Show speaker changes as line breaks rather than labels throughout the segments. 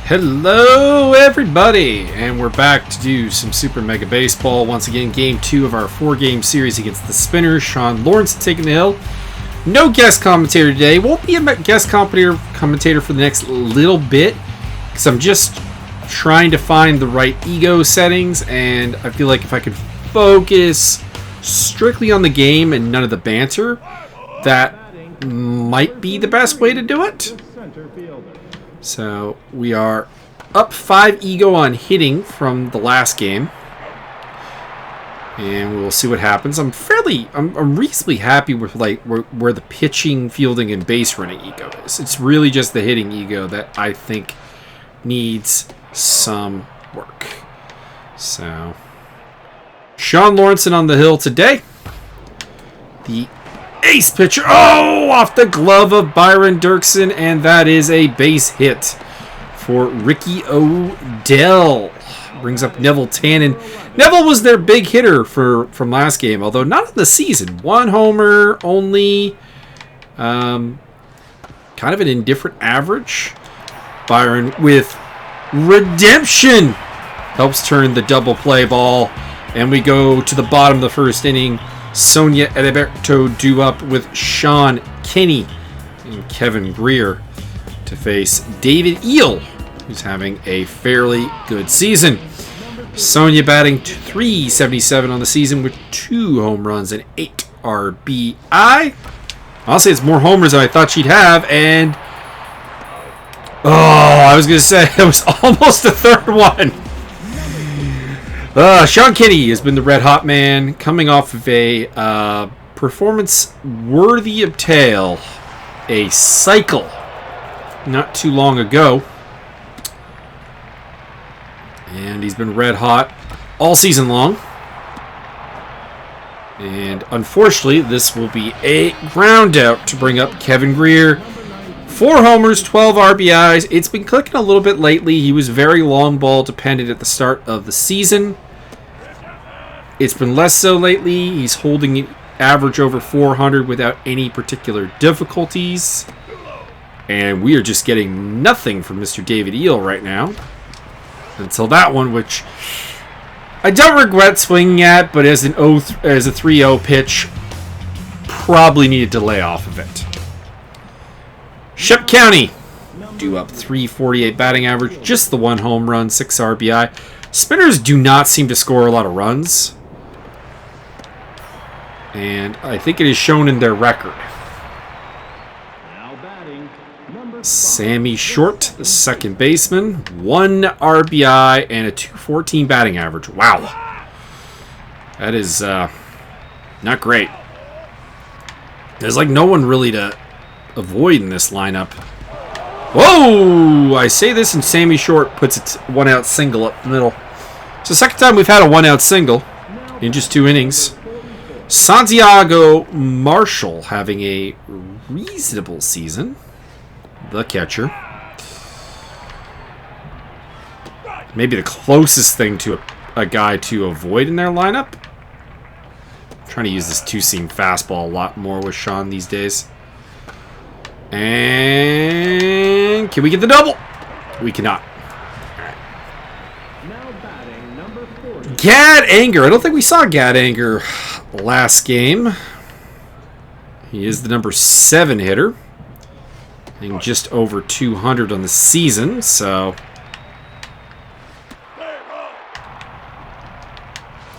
Hello everybody, and we're back to do some Super Mega Baseball. Once again, game 2 of our 4-game series against the Spinners. Sean Lawrencesson taking the hill. No guest commentator today. Won't be a guest commentator for the next little bit, because I'm just trying to find the right ego settings, and I feel like if I could focus strictly on the game and none of the banter, that might be the best way to do it. So we are up 5 ego on hitting from the last game, and we will see what happens. I'm reasonably happy with where the pitching, fielding, and base running ego is. It's really just the hitting ego that I think needs some work. So Sean Lawrencesson on the hill today. The ace pitcher, off the glove of Byron Dirksen, and that is a base hit for Ricky Odell. Brings up Neville Tannen. Neville was their big hitter from last game, although not in the season. 1 homer only, kind of an indifferent average. Byron with redemption helps turn the double play ball, and we go to the bottom of the first inning. Sonia Edberto due up with Sean Kinney and Kevin Greer to face David Eel, who's having a fairly good season. Sonia batting .377 on the season with 2 home runs and 8 RBI. I'll say it's more homers than I thought she'd have, and I was going to say it was almost the third one. Sean Kinney has been the red-hot man, coming off of a performance worthy of tale, a cycle not too long ago. And he's been red-hot all season long. And unfortunately, this will be a ground out to bring up Kevin Greer. 4 homers, 12 RBIs. It's been clicking a little bit lately. He was very long ball dependent at the start of the season. It's been less so lately. He's holding average over 400 without any particular difficulties. And we are just getting nothing from Mr. David Eel right now. Until that one, which I don't regret swinging at, but as a 3-0 pitch, probably needed to lay off of it. Shep County due up .348 batting average, just the 1 home run, 6 RBI. Spinners do not seem to score a lot of runs, and I think it is shown in their record. Sammy Short, the second baseman, 1 RBI and a .214 batting average. Wow. That is not great. There's like no one really to avoid in this lineup. Whoa! I say this, and Sammy Short puts a 1-out single up the middle. It's the second time we've had a 1-out single in just 2 innings. Santiago Marshall having a reasonable season. The catcher. Maybe the closest thing to a guy to avoid in their lineup. I'm trying to use this 2-seam fastball a lot more with Sean these days. And can we get the double? We cannot. Gad Anger. I don't think we saw Gad Anger last game. He is the number 7 hitter. Hitting just over 200 on the season, so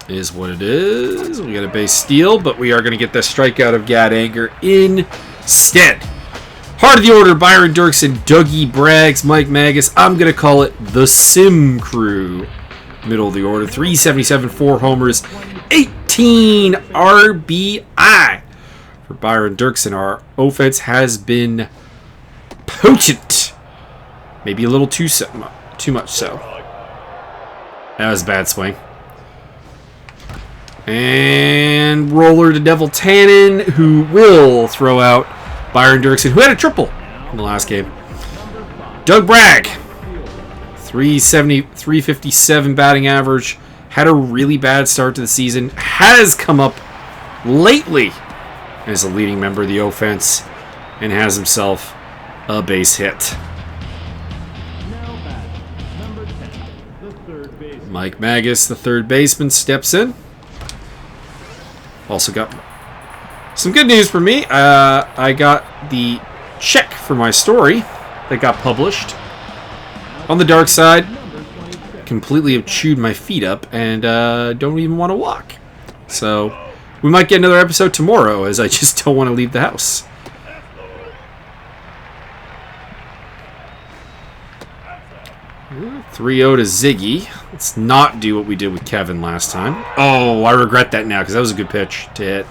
is what it is. We got a base steal, but we are going to get the strikeout of Gad Anger instead. Heart of the order, Byron Dirksen, Dougie Braggs, Mike Magus. I'm going to call it the Sim Crew. Middle of the order, .377, 4 homers, 18 RBI. For Byron Dirksen, our offense has been potent. Maybe a little too much so. That was a bad swing. And roller to Neville Tannen, who will throw out Byron Dirksen, who had a triple in the last game. Doug Bragg, .357 batting average. Had a really bad start to the season. Has come up lately as a leading member of the offense and has himself a base hit. Mike Magus, the third baseman, steps in. Also got some good news for me. I got the check for my story that got published. On the dark side, completely have chewed my feet up and don't even want to walk. So we might get another episode tomorrow, as I just don't want to leave the house. – 3-0 to Ziggy. Let's not do what we did with Kevin last time. Oh, I regret that now because that was a good pitch to hit.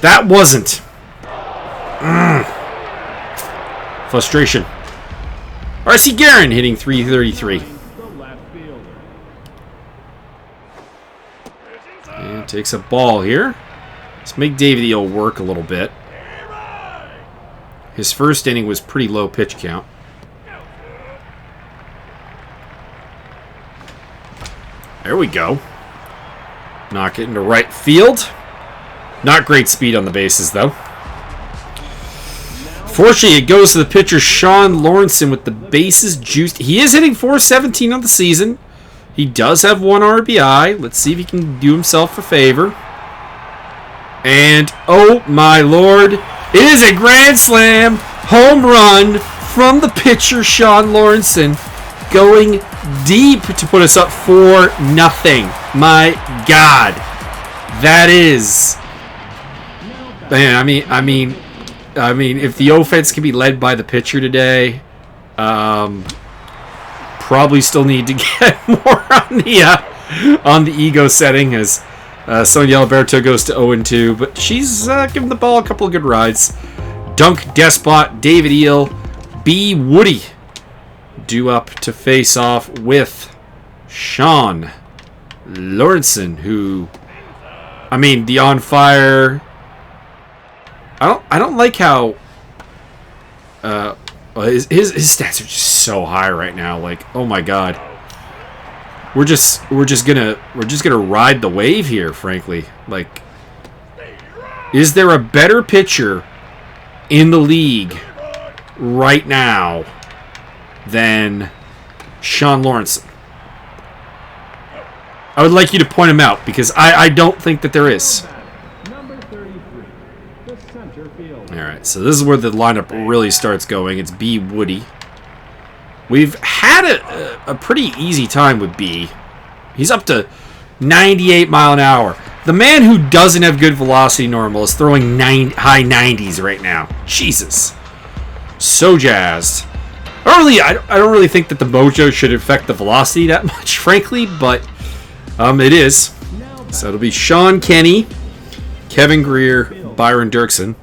That wasn't. Frustration. R.C. Guerin hitting .333. And takes a ball here. Let's make David Eel work a little bit. His first inning was pretty low pitch count. There we go. Knock it into right field. Not great speed on the bases, though. Fortunately, it goes to the pitcher, Sean Lawrencesson, with the bases juiced. He is hitting .417 on the season. He does have 1 RBI. Let's see if he can do himself a favor. And, oh my lord, it is a grand slam home run from the pitcher, Sean Lawrencesson, going deep to put us up 4-0. My God, that is, man. I mean, if the offense can be led by the pitcher today, probably still need to get more on the ego setting as Sonia Alberto goes to 0-2, but she's given the ball a couple of good rides. Dunk Despot, David Eel, B. Woody due up to face off with Sean Lawrencesson, who, I mean, the on fire. I don't like how his stats are just so high right now. Like, oh my God, we're just gonna ride the wave here. Frankly, like, is there a better pitcher in the league right now than Sean Lawrencesson? I would like you to point him out because I don't think that there is. Alright, so this is where the lineup really starts going. It's B. Woody. We've had a pretty easy time with B. He's up to 98 mile an hour. The man who doesn't have good velocity normal is throwing high 90s right now. Jesus. So jazzed. I don't really think that the mojo should affect the velocity that much, frankly, but it is. So it'll be Sean Kenny, Kevin Greer, Byron Dirksen.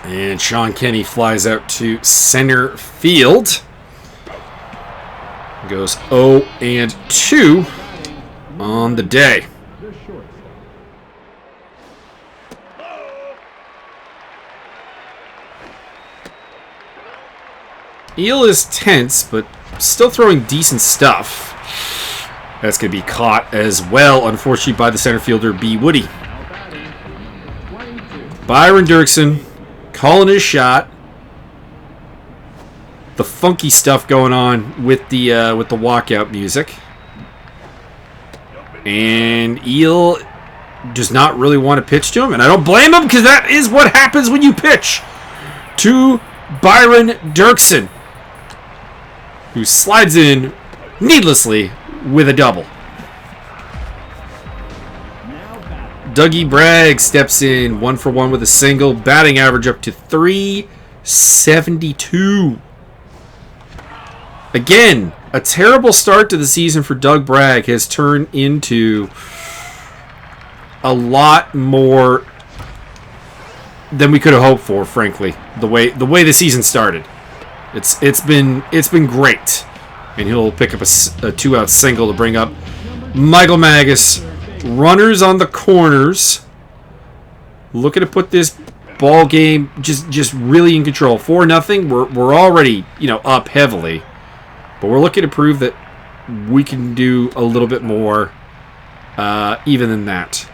And Sean Kenny flies out to center field. Goes 0-2 on the day. Eel is tense, but still throwing decent stuff. That's going to be caught as well, unfortunately, by the center fielder, B. Woody. Byron Dirksen calling his shot. The funky stuff going on with the walkout music. And Eel does not really want to pitch to him, and I don't blame him because that is what happens when you pitch to Byron Dirksen, who slides in needlessly with a double. Dougie Bragg steps in 1 for 1 with a single, batting average up to .372. Again, a terrible start to the season for Doug Bragg has turned into a lot more than we could have hoped for, frankly. The way the season started, it's been great, and he'll pick up a 2-out single to bring up Michael Magus. Runners on the corners, looking to put this ball game just really in control. 4-0. We're already up heavily, but we're looking to prove that we can do a little bit more, even than that.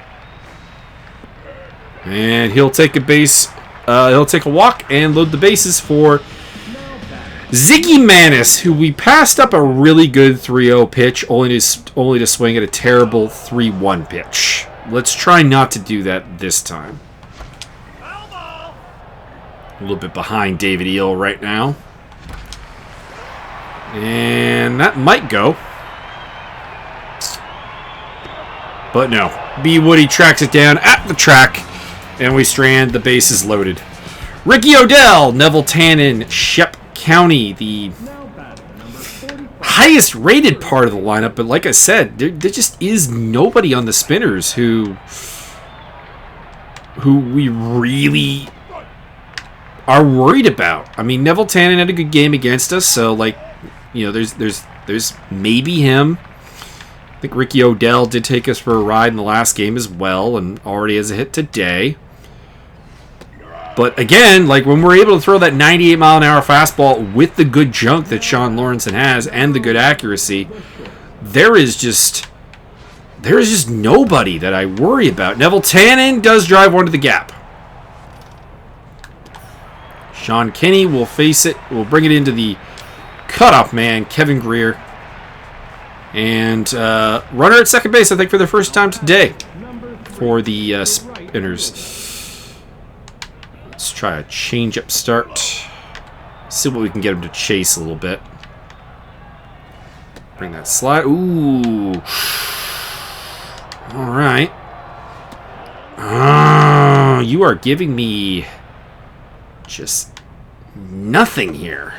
And he'll take a base. He'll take a walk and load the bases for Ziggy Manis, who we passed up a really good 3-0 pitch, only to swing at a terrible 3-1 pitch. Let's try not to do that this time. A little bit behind David Eel right now. And that might go. But no. B. Woody tracks it down at the track. And we strand. The base is loaded. Ricky Odell, Neville Tannen, Shep County, the highest rated part of the lineup. But like I said, there just is nobody on the spinners who we really are worried about. I mean, Neville Tannen had a good game against us, so like, you know, there's maybe him. I think Ricky Odell did take us for a ride in the last game as well, and already has a hit today. But again, like when we're able to throw that 98-mile-an-hour fastball with the good junk that Sean Lawrencesson has and the good accuracy, there is just nobody that I worry about. Neville Tannen does drive one to the gap. Sean Kinney will face it. Will bring it into the cutoff man, Kevin Greer. And runner at second base, I think, for the first time today for the Spinners. Let's try a change-up start. See what we can get him to chase a little bit. Bring that slide. Ooh. All right. Oh, you are giving me just nothing here.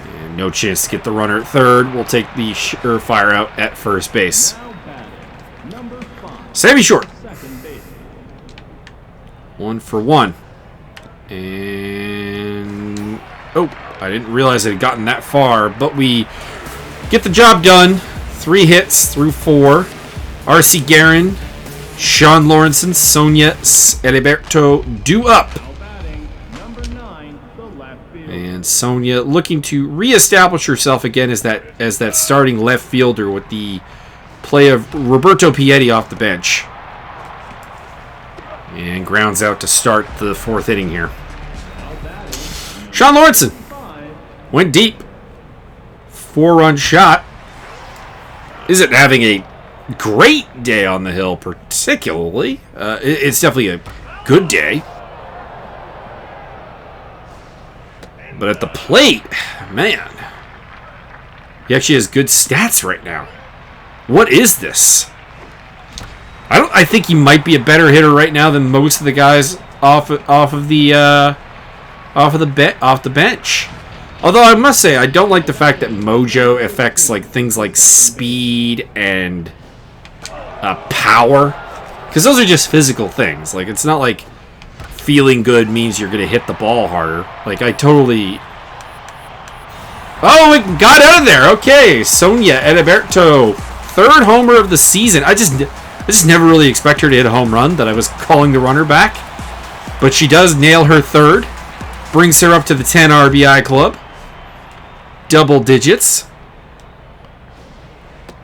And no chance to get the runner at third. We'll take the surefire out at first base. Sammy Short. 1 for 1. And oh, I didn't realize it had gotten that far, but we get the job done. 3 hits through 4. R.C. Guerin, Sean Lawrenson, Sonia Eliberto due up. And Sonia looking to reestablish herself again as that starting left fielder with the play of Roberto Pietti off the bench. And grounds out to start the 4th inning here. Sean Lawrenson went deep. 4-run shot. Isn't having a great day on the hill particularly. It's definitely a good day. But at the plate, man, he actually has good stats right now. What is this? I think he might be a better hitter right now than most of the guys off the bench. Although I must say I don't like the fact that mojo affects like things like speed and power, because those are just physical things. Like it's not like feeling good means you're gonna hit the ball harder. Like I totally. Oh, it got out of there. Okay, Sonia Eliberto, 3rd homer of the season. I just never really expect her to hit a home run that I was calling the runner back. But she does nail her 3rd. Brings her up to the 10 RBI club. Double digits.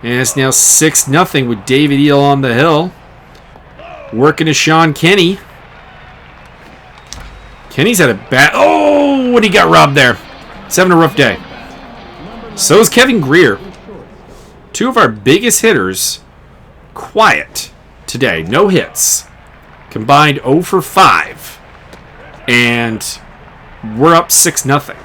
And it's now 6-0 with David Eel on the hill. Working to Sean Kinney. Kenny's had a bad... Oh, what he got robbed there. He's having a rough day. So is Kevin Greer. 2 of our biggest hitters... quiet today. No hits. Combined 0 for 5. And we're up 6-0.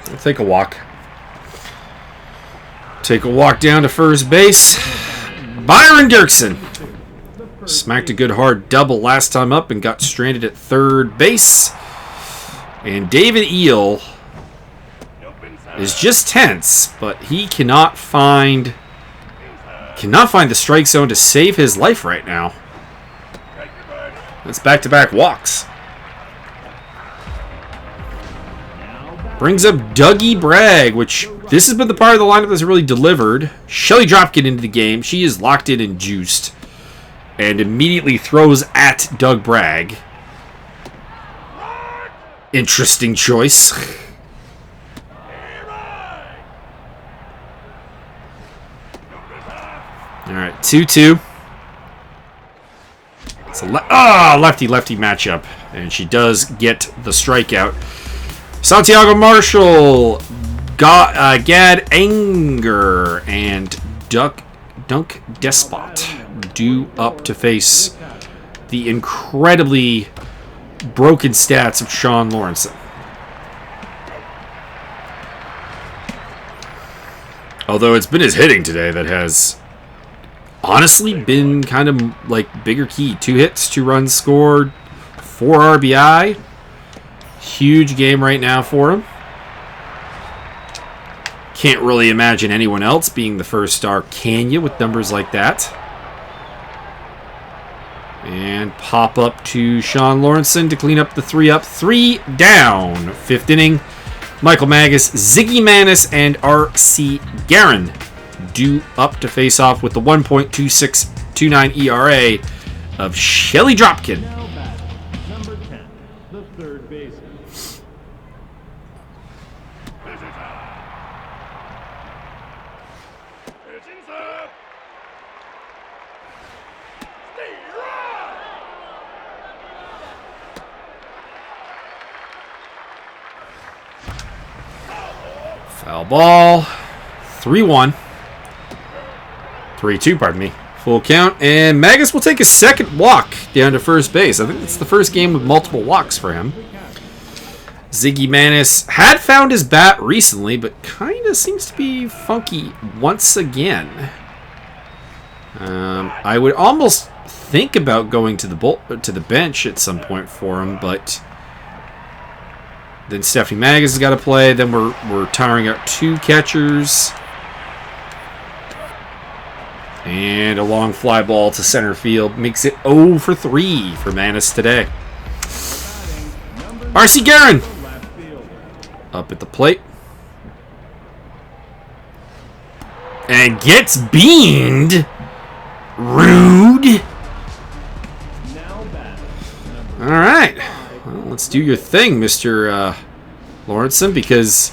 We'll take a walk. Take a walk down to first base. Byron Dirksen. Smacked a good hard double last time up and got stranded at third base. And David Eel is just tense, but he cannot find the strike zone to save his life right now. That's back-to-back walks. Brings up Dougie Bragg, which this has been the part of the lineup that's really delivered. Shelly Dropkin into the game. She is locked in and juiced. And immediately throws at Doug Bragg. Interesting choice. All right, 2-2. It's a lefty-lefty matchup, and she does get the strikeout. Santiago Marshall, Gad Anger, and Dunk Despot due up to face the incredibly broken stats of Sean Lawrencesson. Although it's been his hitting today that has honestly been kind of like bigger key. 2 hits, 2 runs scored, 4 RBI. Huge game right now for him. Can't really imagine anyone else being the first star, can you, with numbers like that? And pop up to Sean Lawrencesson to clean up the 3 up, 3 down. 5th inning. Michael Magus, Ziggy Manis, and R.C. Guerin due up to face off with the 1.2629 ERA of Shelly Dropkin.
Number 10, the third baseman.
Foul ball. 3-1. 3-2, pardon me. Full count. And Magus will take a second walk down to first base. I think it's the first game with multiple walks for him. Ziggy Manis had found his bat recently, but kind of seems to be funky once again. I would almost think about going to the bench at some point for him, but then Stephanie Magus has got to play. Then we're tiring out 2 catchers. And a long fly ball to center field makes it 0 for 3 for Manis today. R.C. Guerin up at the plate. And gets beamed. Rude. All right. Well, let's do your thing, Mr. Lawrencesson, because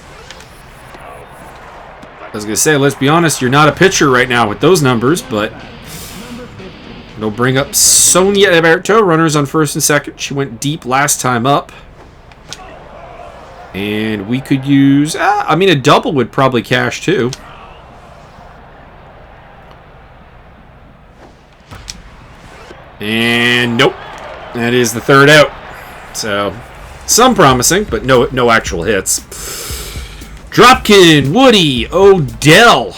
I was going to say, let's be honest, you're not a pitcher right now with those numbers, but it'll bring up Sonia Alberto, runners on first and second. She went deep last time up. And we could use, a double would probably cash too. And nope, that is the 3rd out. So, some promising, but no actual hits. Dropkin, Woody, Odell,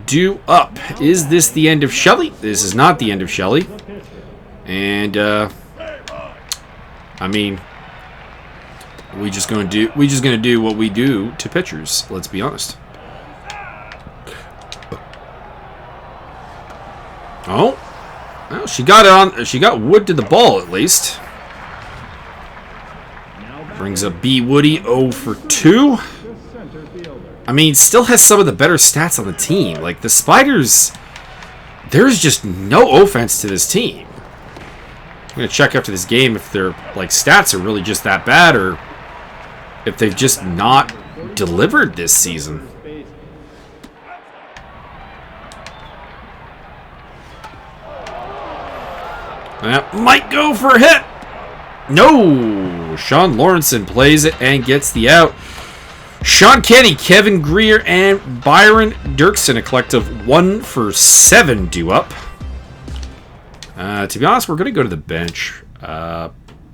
due up. Is this the end of Shelley? This is not the end of Shelley. And we just gonna do what we do to pitchers. Let's be honest. Oh, well, she got it on. She got wood to the ball at least. Brings up B. Woody 0 for 2. Still has some of the better stats on the team. Like the Spiders, there's just no offense to this team. I'm gonna check after this game if their stats are really just that bad, or if they've just not delivered this season. That might go for a hit. No! Sean Lawrencesson plays it and gets the out. Sean Kenny, Kevin Greer, and Byron Dirksen, a collective 1 for 7 due up. To be honest, we're going to go to the bench.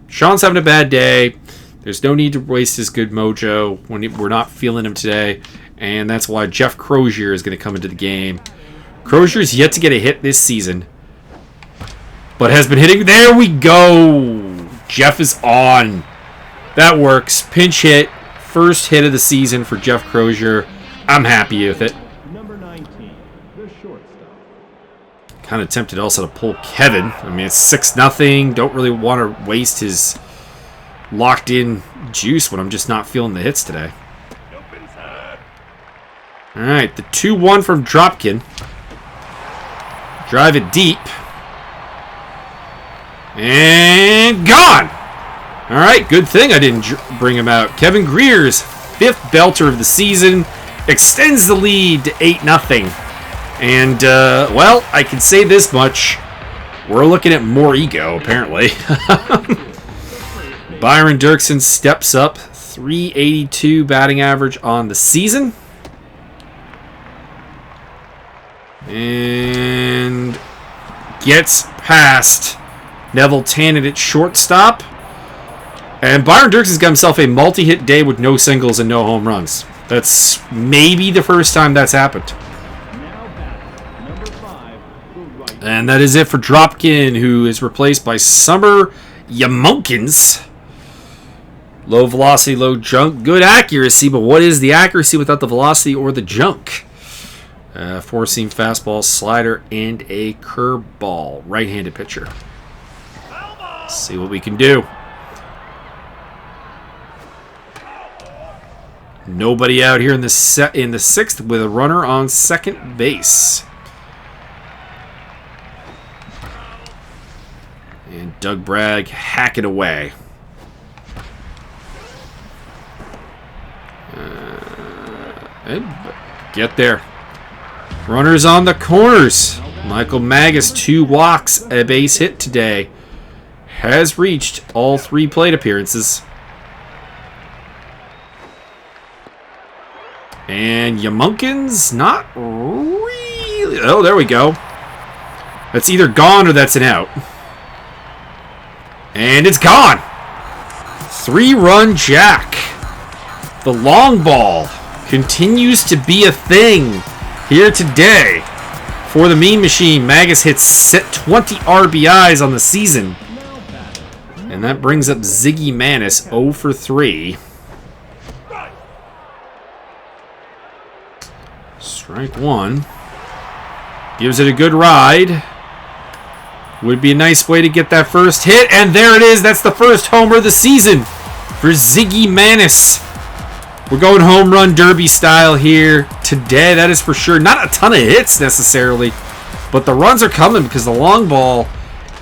Sean's having a bad day. There's no need to waste his good mojo when we're not feeling him today. And that's why Jeff Crozier is going to come into the game. Crozier's yet to get a hit this season, but has been hitting. There we go. Jeff is on. That works. Pinch hit. First hit of the season for Jeff Crozier. I'm happy with it.
Number 19, the shortstop.
Kind of tempted also to pull Kevin. It's 6-0. Don't really want to waste his locked-in juice when I'm just not feeling the hits today. All right, the 2-1 from Dropkin. Drive it deep. And gone! All right, good thing I didn't bring him out. Kevin Greer's 5th belter of the season extends the lead to 8-0. And, well, I can say this much. We're looking at more ego, apparently. Byron Dirksen steps up. 382 batting average on the season. And gets past Neville Tannen at shortstop. And Byron Dirksen's got himself a multi-hit day with no singles and no home runs. That's maybe the first time that's happened. And that is it for Dropkin, who is replaced by Summer Yamunkins. Low velocity, low junk. Good accuracy, but what is the accuracy without the velocity or the junk? Four-seam fastball, slider, and a curveball. Right-handed pitcher. Let's see what we can do. Nobody out here in the sixth with a runner on second base. And Doug Bragg hacking away. Get there. Runners on the corners. Michael Magus, 2 walks, a base hit today. Has reached all 3 plate appearances. And Yamunkins, not really. Oh, there we go. That's either gone or that's an out. And it's gone. 3-run jack. The long ball continues to be a thing here today for the Mean Machine. Magus hits 20 RBIs on the season. And that brings up Ziggy Manis 0 for 3. Strike 1. Gives it a good ride. Would be a nice way to get that first hit. And there it is. That's the first homer of the season for Ziggy Manis. We're going home run derby style here today. That is for sure. Not a ton of hits necessarily, but the runs are coming because the long ball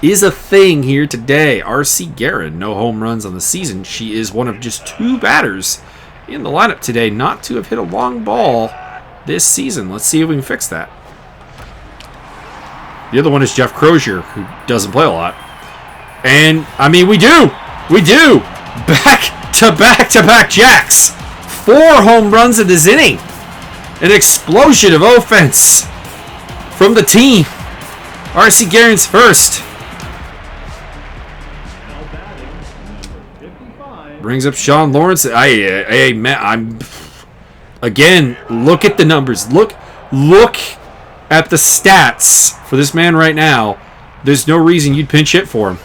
is a thing here today. R.C. Guerin, no home runs on the season. She is one of just 2 batters in the lineup today not to have hit a long ball this season. Let's see if we can fix that. The other one is Jeff Crozier, who doesn't play a lot. And, I mean, we do! We do! Back-to-back-to-back jacks! 4 home runs in this inning. An explosion of offense from the team. R.C. Guerin's first. Brings up Sean Lawrence. I'm again. Look at the numbers. Look at the stats for this man right now. There's no reason you'd pinch hit for him.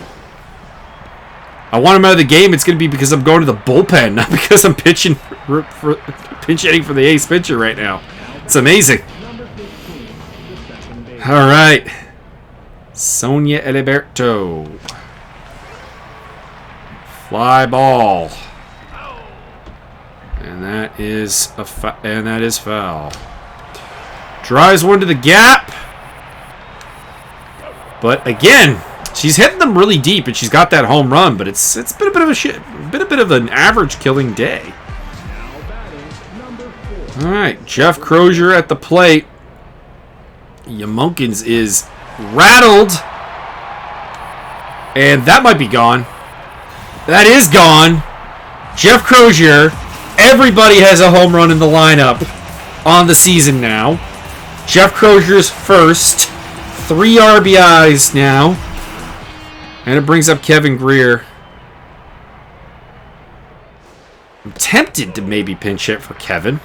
I want him out of the game. It's going to be because I'm going to the bullpen, not because I'm pinch hitting for the ace pitcher right now. It's amazing. All right, Sonia Eliberto. Fly ball, and that is foul. Drives one to the gap, but again, she's hitting them really deep, and she's got that home run. But it's been a bit of an average killing day. All right, Jeff Crozier at the plate. Yamunkins is rattled, and that might be gone. That is gone. Jeff Crozier. Everybody has a home run in the lineup on the season now. Jeff Crozier's first. 3 RBIs now. And it brings up Kevin Greer. I'm tempted to maybe pinch hit for Kevin.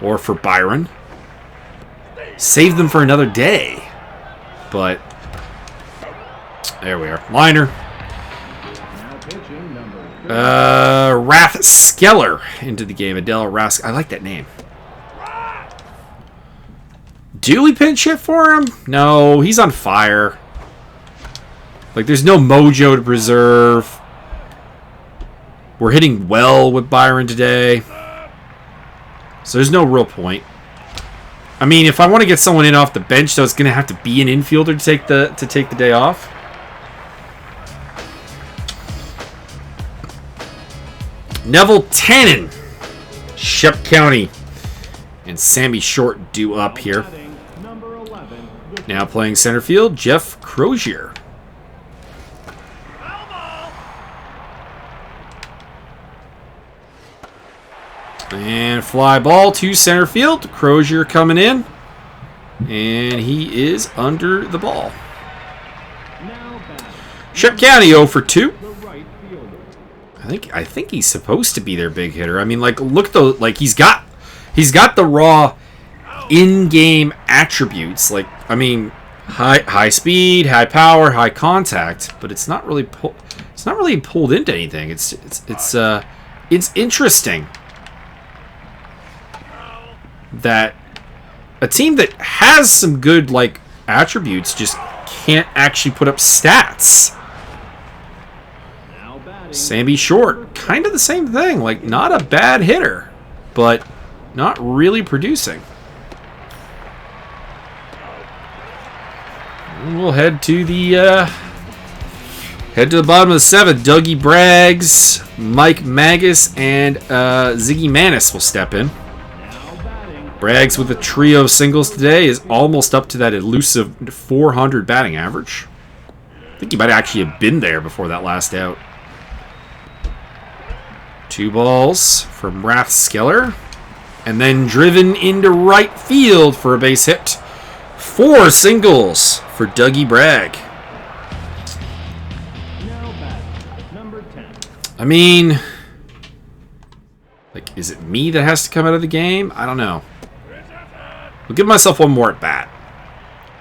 Or for Byron. Save them for another day. But there we are. Liner. Rath Skeller into the game. Adele Rask. I like that name. Do we pinch hit for him? No, he's on fire. Like, there's no mojo to preserve. We're hitting well with Byron today. So there's no real point. I mean, if I want to get someone in off the bench, though, it's going to have to be an infielder to take the day off. Neville Tannen, Shep County, and Sammy Short due up here. Now playing center field, Jeff Crozier. And fly ball to center field. Crozier coming in. And he is under the ball. Shep County 0 for 2. I think he's supposed to be their big hitter. I mean, like, look though, like he's got the raw in-game attributes. Like, I mean, high speed, high power, high contact, but it's not really pulled into anything. It's interesting that a team that has some good like attributes just can't actually put up stats. Sammy Short, kind of the same thing. Like, not a bad hitter, but not really producing. And we'll head to the bottom of the 7th. Dougie Braggs, Mike Magus, and Ziggy Manis will step in. Braggs with a trio of singles today is almost up to that elusive 400 batting average. I think he might actually have been there before that last out. 2 balls from Rathskeller. And then driven into right field for a base hit. 4 singles for Dougie Bragg. I mean, like, is it me that has to come out of the game? I don't know. I'll give myself one more at bat.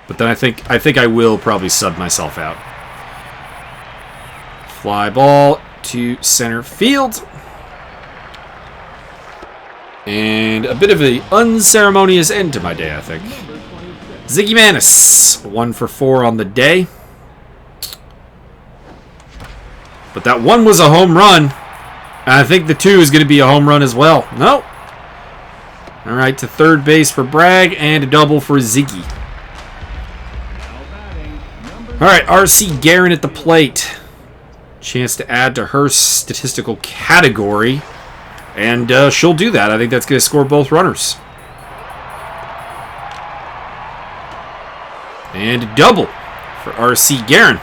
But then I think I will probably sub myself out. Fly ball to center field. And a bit of an unceremonious end to my day, I think. Ziggy Manis, 1 for 4 on the day. But that 1 was a home run. And I think the 2 is going to be a home run as well. Nope. All right, to third base for Bragg and a double for Ziggy. All right, R.C. Guerin at the plate. Chance to add to her statistical category. And she'll do that. I think that's going to score both runners. And a double for R.C. Guerin.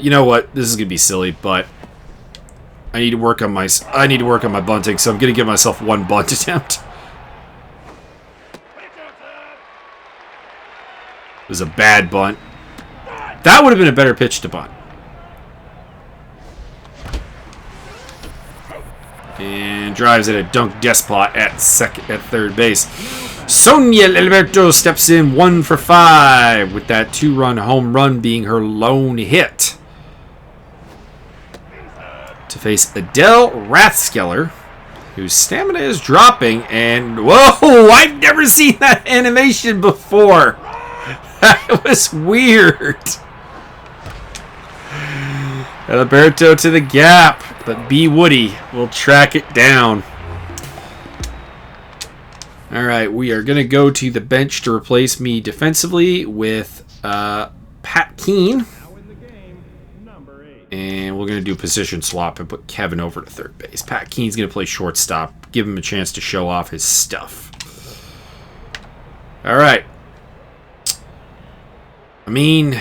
You know what? This is going to be silly, but I need to work on my bunting, so I'm going to give myself 1 bunt attempt. It was a bad bunt. That would have been a better pitch to bunt. And drives at a dunk despot at third base. Sonia Alberto steps in 1 for 5 with that 2-run home run being her lone hit. To face Adele Rathskeller, whose stamina is dropping, and whoa, I've never seen that animation before. That was weird. Alberto to the gap, but B. Woody will track it down. All right, we are going to go to the bench to replace me defensively with Pat Keene. And we're going to do a position swap and put Kevin over to third base. Pat Keene's going to play shortstop. Give him a chance to show off his stuff. All right. I mean,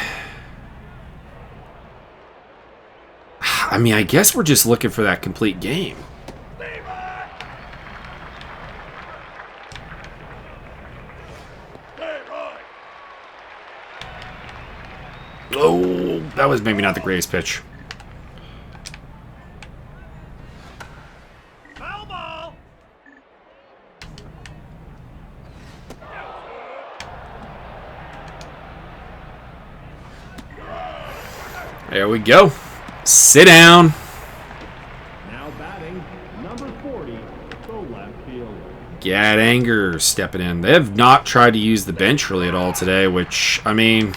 I guess we're just looking for that complete game. Oh, that was maybe not the greatest pitch. There we go. Sit down.
Now batting, number 40, the left fielder.
Gad Anger stepping in. They have not tried to use the bench really at all today, which, I mean,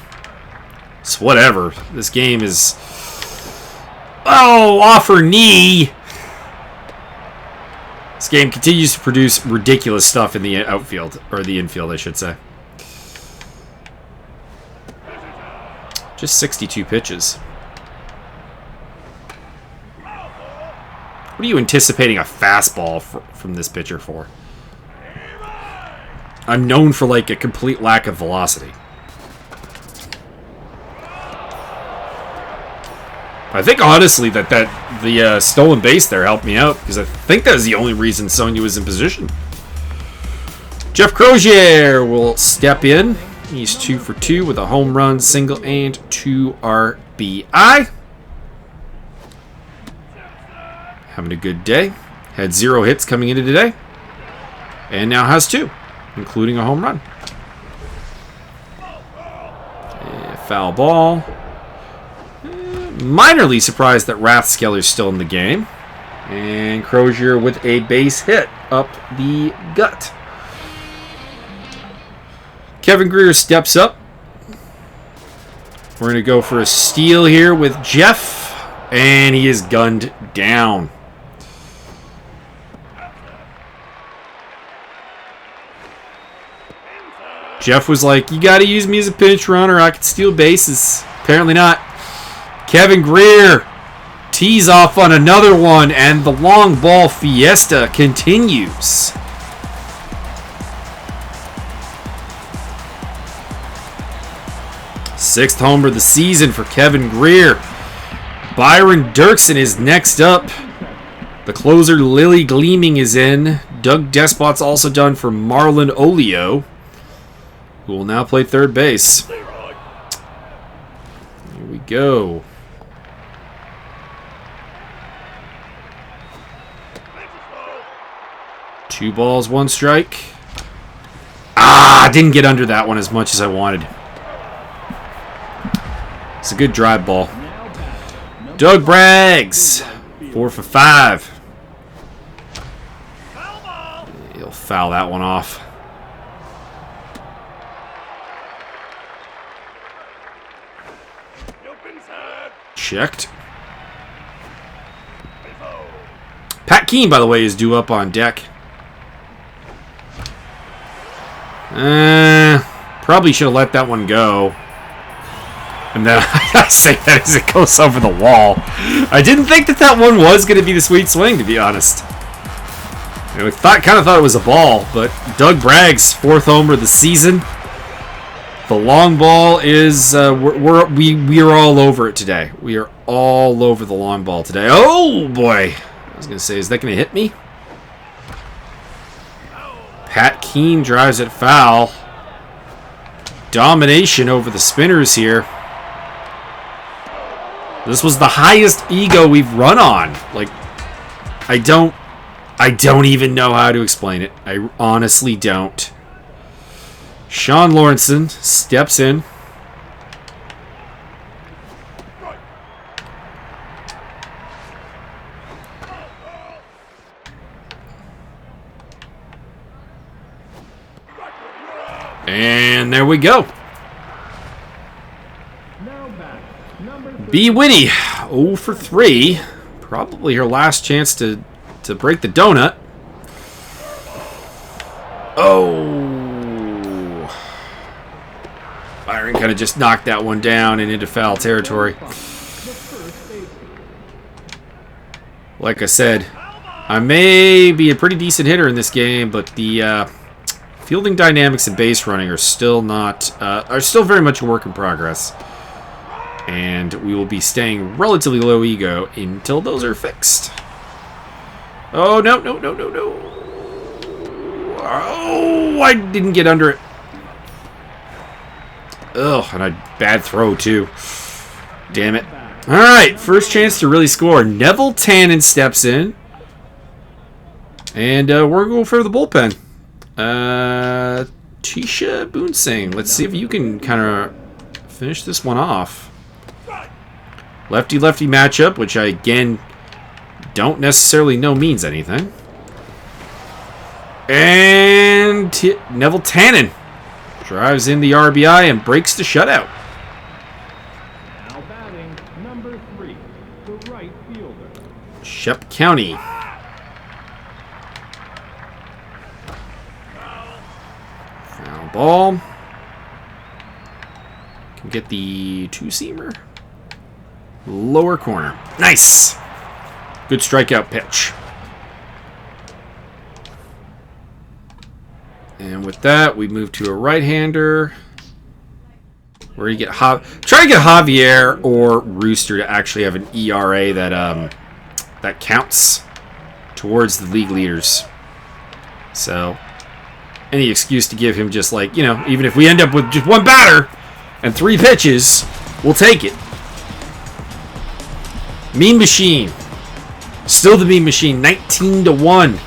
it's whatever. This game is... Oh, offer knee! This game continues to produce ridiculous stuff in the outfield, or the infield, I should say. Just 62 pitches. What are you anticipating a fastball from this pitcher for? I'm known for, like, a complete lack of velocity. I think, honestly, that the stolen base there helped me out, because I think that was the only reason Sonia was in position. Jeff Crozier will step in. He's 2 for 2 with a home run, single, and 2 RBI. Having a good day. Had 0 hits coming into today. And now has 2, including a home run. Foul ball. Minorly surprised that Rathskeller's still in the game. And Crozier with a base hit up the gut. Kevin Greer steps up. We're going to go for a steal here with Jeff. And he is gunned down. Jeff was like, you got to use me as a pinch runner. I can steal bases. Apparently not. Kevin Greer tees off on another one, and the long ball fiesta continues. Sixth homer of the season for Kevin Greer. Byron Dirksen is next up. The closer, Lily Gleaming, is in. Doug Despot's also done for Marlon Olio, who will now play third base. Here we go. Two balls, one strike. Didn't get under that one as much as I wanted. It's a good drive ball. Doug Braggs, 4 for 5. He'll foul that one off. Checked. Pat Keene, by the way, is due up on deck. Probably should have let that one go. And then I say that as it goes over the wall. I didn't think that one was going to be the sweet swing, to be honest. I kind of thought it was a ball, but Doug Braggs, 4th homer of the season. The long ball is we are all over it today. We are all over the long ball today. Oh boy! I was going to say, is that going to hit me? Pat Keene drives it foul. Domination over the spinners here. This was the highest ego we've run on. Like, I don't even know how to explain it. I honestly don't. Sean Lawrencesson steps in. And there we go. B. Whitty, 0 for 3. Probably her last chance to break the donut. Oh. Byron kind of just knocked that one down and into foul territory. Like I said, I may be a pretty decent hitter in this game, but the fielding dynamics and base running are still very much a work in progress. And we will be staying relatively low ego until those are fixed. Oh, no. Oh, I didn't get under it. Ugh, and a bad throw, too. Damn it. All right, first chance to really score. Neville Tannen steps in. And we're going to go for the bullpen. Tisha Boonsing. Let's see if you can kind of finish this one off. Lefty-lefty matchup, which I, again, don't necessarily know means anything. And Neville Tannen drives in the RBI and breaks the shutout.
Now batting, number 3, the right fielder.
Shep County. Foul ball. Can get the two-seamer. Lower corner. Nice. Good strikeout pitch. And with that, we move to a right-hander. Where you get try to get Javier or Rooster to actually have an ERA that counts towards the league leaders. So any excuse to give him just like, you know, even if we end up with just one batter and 3 pitches, we'll take it. Mean Machine. Still the Mean Machine, 19-1.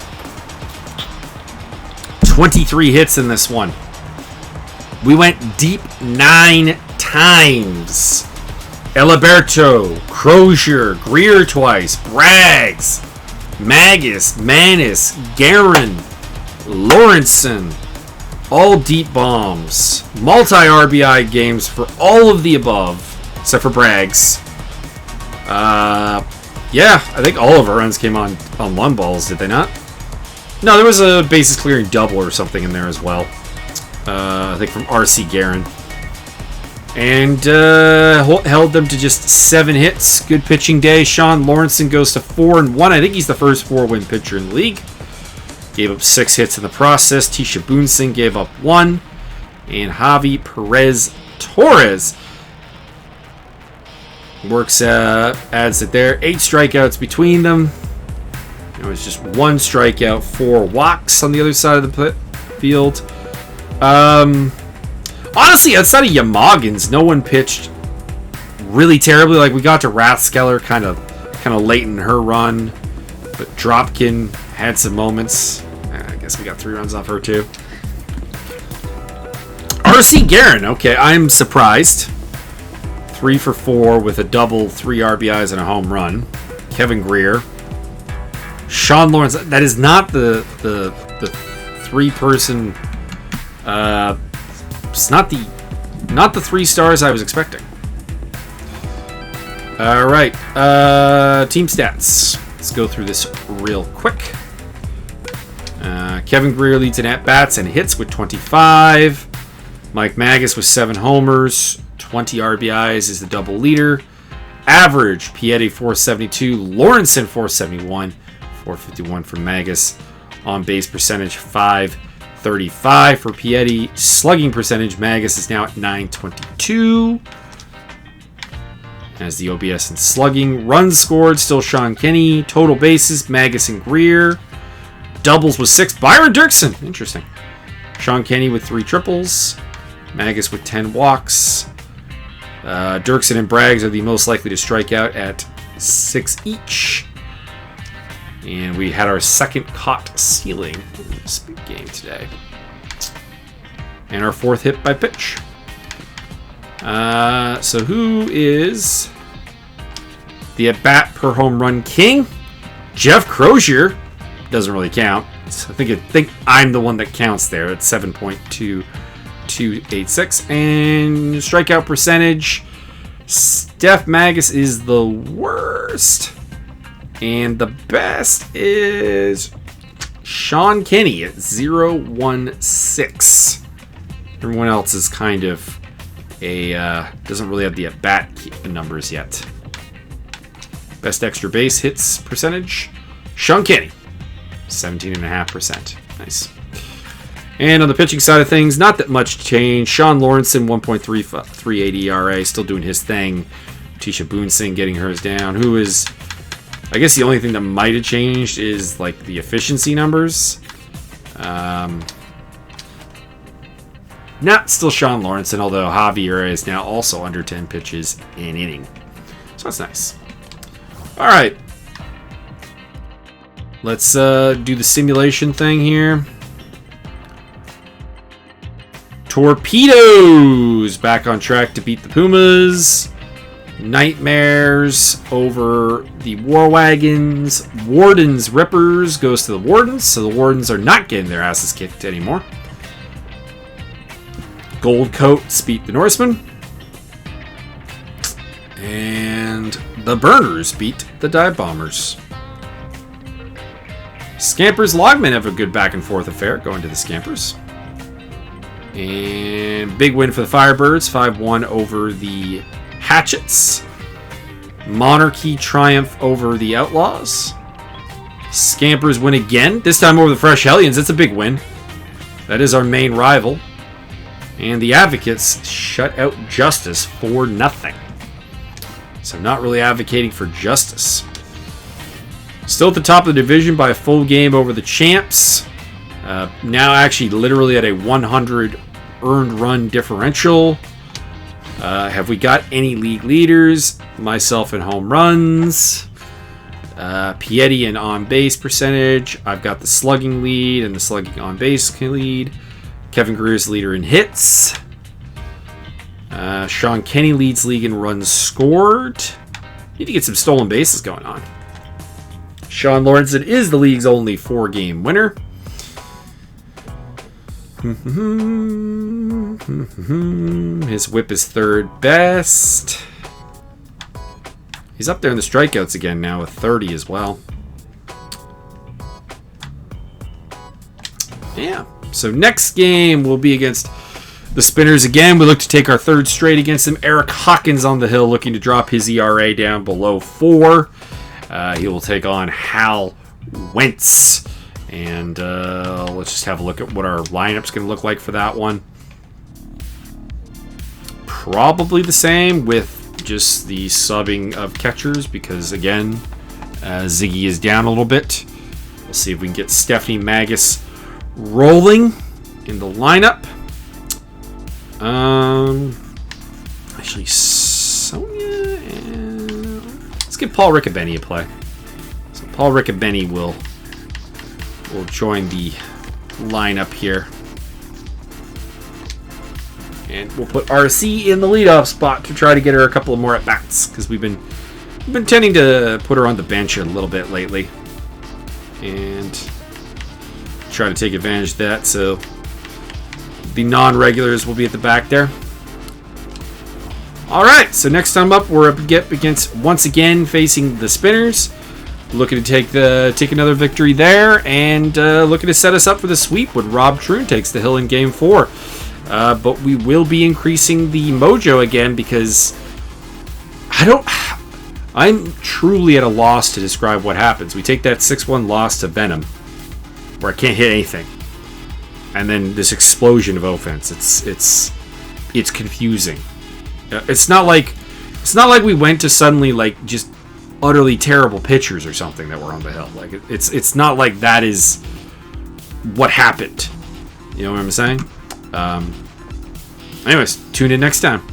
23 hits in this one. We went deep 9 times. Eliberto, Crozier, Greer twice, Braggs, Magus, Manis, Guerin, Lawrenson. All deep bombs. Multi-RBI games for all of the above, except for Braggs. Yeah, I think all of our runs came on 1 balls, did they not? No, there was a bases clearing double or something in there as well. I think from R.C. Guerin. And held them to just 7 hits. Good pitching day. Sean Lawrencesson goes to 4-1. I think he's the first 4-win pitcher in the league. Gave up 6 hits in the process. Tisha Boonsing gave up 1. And Javi Perez Torres works, adds it there. 8 strikeouts between them. It was just 1 strikeout, 4 walks on the other side of the field. Honestly, outside of Yamagins, no one pitched really terribly. Like, we got to Rathskeller kind of late in her run, but Dropkin had some moments. I guess we got 3 runs off her too. R.C. Guerin, okay, I'm surprised. 3 for 4 with a double, 3 RBIs and a home run. Kevin Greer. Sean Lawrence, that is not the 3-person. It's not the 3 stars I was expecting. All right, team stats. Let's go through this real quick. Kevin Greer leads in at-bats and hits with 25. Mike Magus with 7 homers, 20 RBIs is the double leader. Average, Piatti 472, Lawrenson 471, 451 for Magus. On base percentage, 535 for Piatti. Slugging percentage, Magus is now at 922. As the OBS and slugging. Runs scored, still Sean Kenny. Total bases, Magus and Greer. Doubles with 6. Byron Dirksen, interesting. Sean Kenny with 3 triples. Magus with 10 walks. Dirksen and Braggs are the most likely to strike out at 6 each. And we had our second caught ceiling in this big game today. And our 4th hit by pitch. So who is the at-bat per home run king? Jeff Crozier. Doesn't really count. So I think I'm the one that counts there at 7.2286. And strikeout percentage, Steph Magus is the worst. And the best is Sean Kenny at 0.16. Everyone else is kind of doesn't really have the at-bat numbers yet. Best extra base hits percentage, Sean Kenny, 17.5%. Nice. And on the pitching side of things, not that much change. Sean Lawrenson, 1.38 ERA, still doing his thing. Tisha Boonsing getting hers down. Who is, I guess the only thing that might have changed is like the efficiency numbers. Not still Sean Lawrenson, although Javier is now also under 10 pitches an inning. So that's nice. All right. Let's do the simulation thing here. Torpedoes back on track to beat the Pumas. Nightmares over the War Wagons. Wardens Rippers goes to the Wardens, so the Wardens are not getting their asses kicked anymore. Gold Coats beat the Norsemen. And the Burners beat the Dive Bombers. Scampers Logmen have a good back and forth affair going to the Scampers. And big win for the Firebirds, 5-1 over the Hatchets. Monarchy triumph over the Outlaws. Scampers win again, this time over the Fresh Hellions. That's a big win. That is our main rival. And the Advocates shut out Justice for nothing. So not really advocating for justice. Still at the top of the division by a full game over the Champs. Now actually literally at a 100 earned run differential. Have we got any league leaders? Myself in home runs. Piety in on-base percentage. I've got the slugging lead and the slugging on-base lead. Kevin Greer's leader in hits. Sean Kenny leads league in runs scored. Need to get some stolen bases going on. Sean Lawrencesson is the league's only 4-game winner. His whip is third best. He's up there in the strikeouts again now with 30 as well. Yeah. So next game will be against the Spinners again. We look to take our third straight against them. Eric Hawkins on the hill looking to drop his ERA down below 4. He will take on Hal Wentz. And let's just have a look at what our lineup's going to look like for that one. Probably the same with just the subbing of catchers because, again, Ziggy is down a little bit. We'll see if we can get Stephanie Magus rolling in the lineup. Actually, Sonia and let's give Paul Riccobeni a play. So Paul Riccobeni will join the lineup here. And we'll put RC in the leadoff spot to try to get her a couple of more at-bats because we've been tending to put her on the bench a little bit lately. And try to take advantage of that. So the non-regulars will be at the back there. Alright, so next time up we're up against, once again, facing the Spinners. Looking to take another victory there, and looking to set us up for the sweep when Rob Troon takes the hill in Game 4. But we will be increasing the mojo again because I'm truly at a loss to describe what happens. We take that 6-1 loss to Venom, where I can't hit anything, and then this explosion of offense. It's confusing. It's not like we went to suddenly like just utterly terrible pitchers or something that were on the hill. Like it's not like that is what happened. You know what I'm saying? Anyways, tune in next time.